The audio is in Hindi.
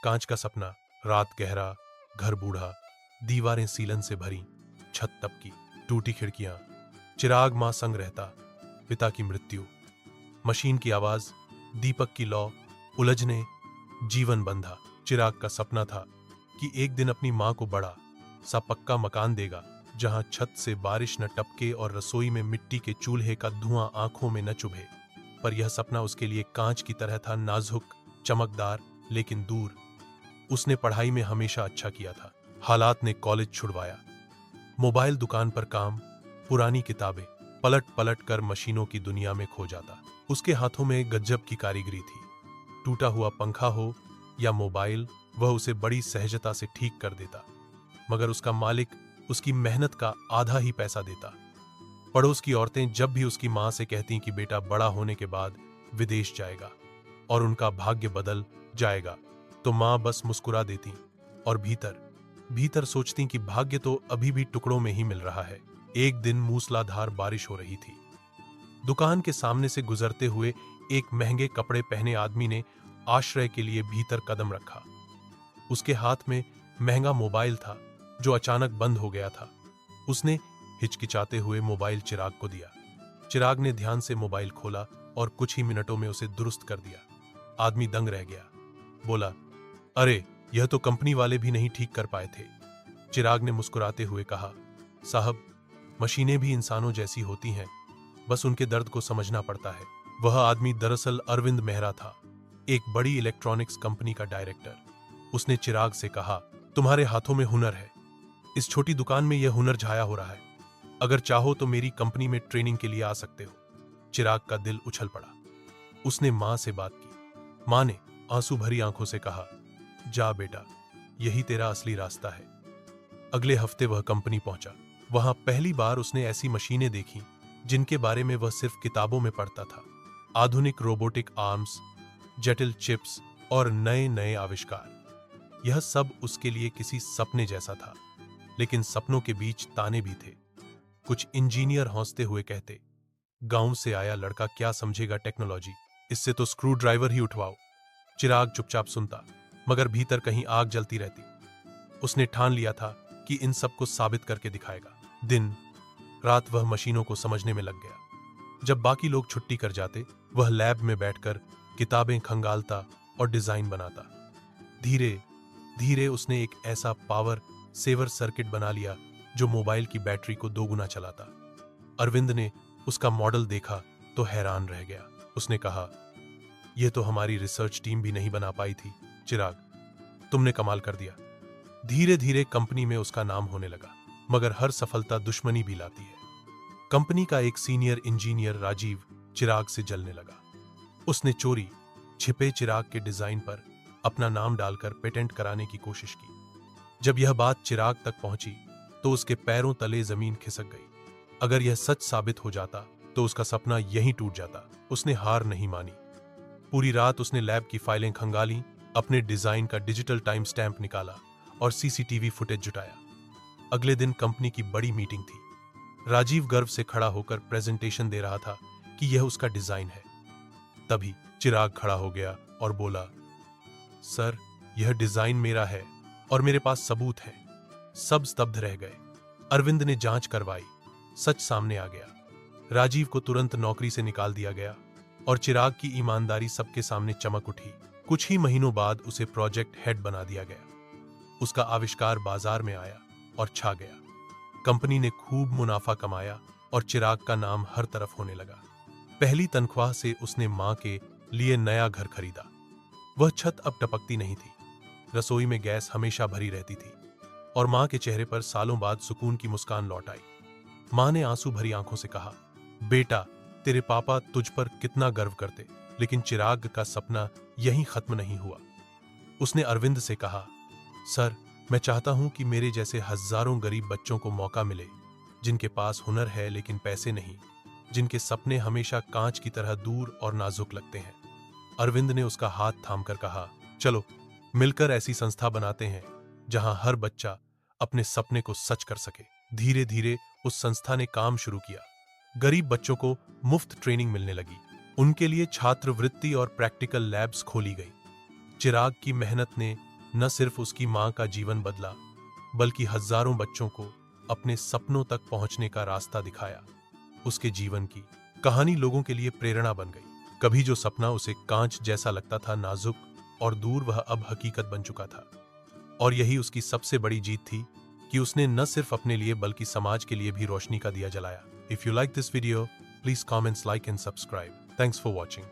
कांच का सपना, रात गहरा, घर बूढ़ा, दीवारें सीलन से भरी, छत तपकी, टूटी खिड़कियां, चिराग मां संग रहता, पिता की मृत्यु, मशीन की आवाज, दीपक की लौ, उलझने, जीवन बंधा। चिराग का सपना था कि एक दिन अपनी मां को बड़ा सा पक्का मकान देगा, जहां छत से बारिश न टपके और रसोई में मिट्टी के चूल्हे का धुआं आंखों में न चुभे। पर यह सपना उसके लिए कांच की तरह था, नाजुक, चमकदार, लेकिन दूर। उसने पढ़ाई में हमेशा अच्छा किया था, हालात ने कॉलेज छुड़वाया, मोबाइल दुकान पर काम, पुरानी किताबें, पलट पलट कर मशीनों की दुनिया में खो जाता। उसके हाथों में गजब की कारीगरी थी, टूटा हुआ पंखा हो या मोबाइल, वह उसे बड़ी सहजता से ठीक कर देता। मगर उसका मालिक उसकी मेहनत का आधा ही पैसा देता। पड़ोस की औरतें जब भी उसकी मां से कहती कि बेटा बड़ा होने के बाद विदेश जाएगा और उनका भाग्य बदल जाएगा, तो मां बस मुस्कुरा देती और भीतर भीतर सोचती कि भाग्य तो अभी भी टुकड़ों में ही मिल रहा है। एक दिन मूसलाधार बारिश हो रही थी। दुकान के सामने से गुजरते हुए एक महंगे कपड़े पहने आदमी ने आश्रय के लिए भीतर कदम रखा। उसके हाथ में महंगा मोबाइल था जो अचानक बंद हो गया था। उसने हिचकिचाते हुए मोबाइल चिराग को दिया। चिराग ने ध्यान से मोबाइल खोला और कुछ ही मिनटों में उसे दुरुस्त कर दिया। आदमी दंग रह गया, बोला, अरे यह तो कंपनी वाले भी नहीं ठीक कर पाए थे। चिराग ने मुस्कुराते हुए कहा, साहब, मशीनें भी इंसानों जैसी होती हैं, बस उनके दर्द को समझना पड़ता है। वह आदमी दरअसल अरविंद मेहरा था, एक बड़ी इलेक्ट्रॉनिक्स कंपनी का डायरेक्टर। उसने चिराग से कहा, तुम्हारे हाथों में हुनर है, इस छोटी दुकान में यह हुनर झाया हो रहा है, अगर चाहो तो मेरी कंपनी में ट्रेनिंग के लिए आ सकते हो। चिराग का दिल उछल पड़ा। उसने मां से बात की। मां ने आंसू भरी आंखों से कहा, जा बेटा, यही तेरा असली रास्ता है। अगले हफ्ते वह कंपनी पहुंचा। वहां पहली बार उसने ऐसी मशीनें देखी जिनके बारे में वह सिर्फ किताबों में पढ़ता था। आधुनिक रोबोटिक आर्म्स, जटिल चिप्स और नए नए आविष्कार। यह सब उसके लिए किसी सपने जैसा था। लेकिन सपनों के बीच ताने भी थे। कुछ इंजीनियर हंसते हुए कहते, गांव से आया लड़का क्या समझेगा टेक्नोलॉजी, इससे तो स्क्रू ड्राइवर ही उठवाओ। चिराग चुपचाप सुनता, मगर भीतर कहीं आग जलती रहती। उसने ठान लिया था कि इन सबको साबित करके दिखाएगा। दिन रात वह मशीनों को समझने में लग गया। जब बाकी लोग छुट्टी कर जाते, वह लैब में बैठकर किताबें खंगालता और डिजाइन बनाता। धीरे धीरे उसने एक ऐसा पावर सेवर सर्किट बना लिया जो मोबाइल की बैटरी को दोगुना चलाता। अरविंद ने उसका मॉडल देखा तो हैरान रह गया। उसने कहा, यह तो हमारी रिसर्च टीम भी नहीं बना पाई थी। चिराग, तुमने कमाल कर दिया। धीरे धीरे कंपनी में उसका नाम होने लगा, मगर हर सफलता दुश्मनी भी लाती है। कंपनी का एक सीनियर इंजीनियर राजीव चिराग से जलने लगा। उसने चोरी छिपे चिराग के डिजाइन पर अपना नाम डालकर पेटेंट कराने की कोशिश की। जब यह बात चिराग तक पहुंची तो उसके पैरों तले जमीन खिसक गई। अगर यह सच साबित हो जाता तो उसका सपना यहीं टूट जाता। उसने हार नहीं मानी। पूरी रात उसने लैब की फाइलें खंगाली, अपने डिजाइन का डिजिटल टाइम स्टैंप निकाला और सीसीटीवी फुटेज जुटाया। अगले दिन कंपनी की बड़ी मीटिंग थी। राजीव गर्व से खड़ा होकर प्रेजेंटेशन दे रहा था कि यह उसका डिजाइन है। तभी चिराग खड़ा हो गया और बोला, सर, यह डिजाइन मेरा है और मेरे पास सबूत है। सब स्तब्ध रह गए। अरविंद ने जांच करवाई, सच सामने आ गया। राजीव को तुरंत नौकरी से निकाल दिया गया और चिराग की ईमानदारी सबके सामने चमक उठी। कुछ ही महीनों बाद उसे प्रोजेक्ट हेड बना दिया गया। उसका आविष्कार बाजार में आया और छा गया। कंपनी ने खूब मुनाफा कमाया और चिराग का नाम हर तरफ होने लगा। पहली तनख्वाह से उसने मां के लिए नया घर खरीदा। वह छत अब टपकती नहीं थी, रसोई में गैस हमेशा भरी रहती थी और मां के चेहरे पर सालों बाद सुकून की मुस्कान लौट आई। मां ने आंसू भरी आंखों से कहा, बेटा, तेरे पापा तुझ पर कितना गर्व करते, लेकिन चिराग का सपना यहीं खत्म नहीं हुआ। उसने अरविंद से कहा, सर, मैं चाहता हूं कि मेरे जैसे हजारों गरीब बच्चों को मौका मिले, जिनके पास हुनर है लेकिन पैसे नहीं, जिनके सपने हमेशा कांच की तरह दूर और नाजुक लगते हैं। अरविंद ने उसका हाथ थामकर कहा, चलो मिलकर ऐसी संस्था बनाते हैं जहां हर बच्चा अपने सपने को सच कर सके। धीरे धीरे उस संस्था ने काम शुरू किया। गरीब बच्चों को मुफ्त ट्रेनिंग मिलने लगी। उनके लिए छात्रवृत्ति और प्रैक्टिकल लैब्स खोली गई। चिराग की मेहनत ने न सिर्फ उसकी मां का जीवन बदला, बल्कि हजारों बच्चों को अपने सपनों तक पहुंचने का रास्ता दिखाया। उसके जीवन की कहानी लोगों के लिए प्रेरणा बन गई। कभी जो सपना उसे कांच जैसा लगता था, नाजुक और दूर, वह अब हकीकत बन चुका था। और यही उसकी सबसे बड़ी जीत थी कि उसने न सिर्फ अपने लिए बल्कि समाज के लिए भी रोशनी का दिया जलाया। If you like this video, please comments, like and subscribe. Thanks for watching.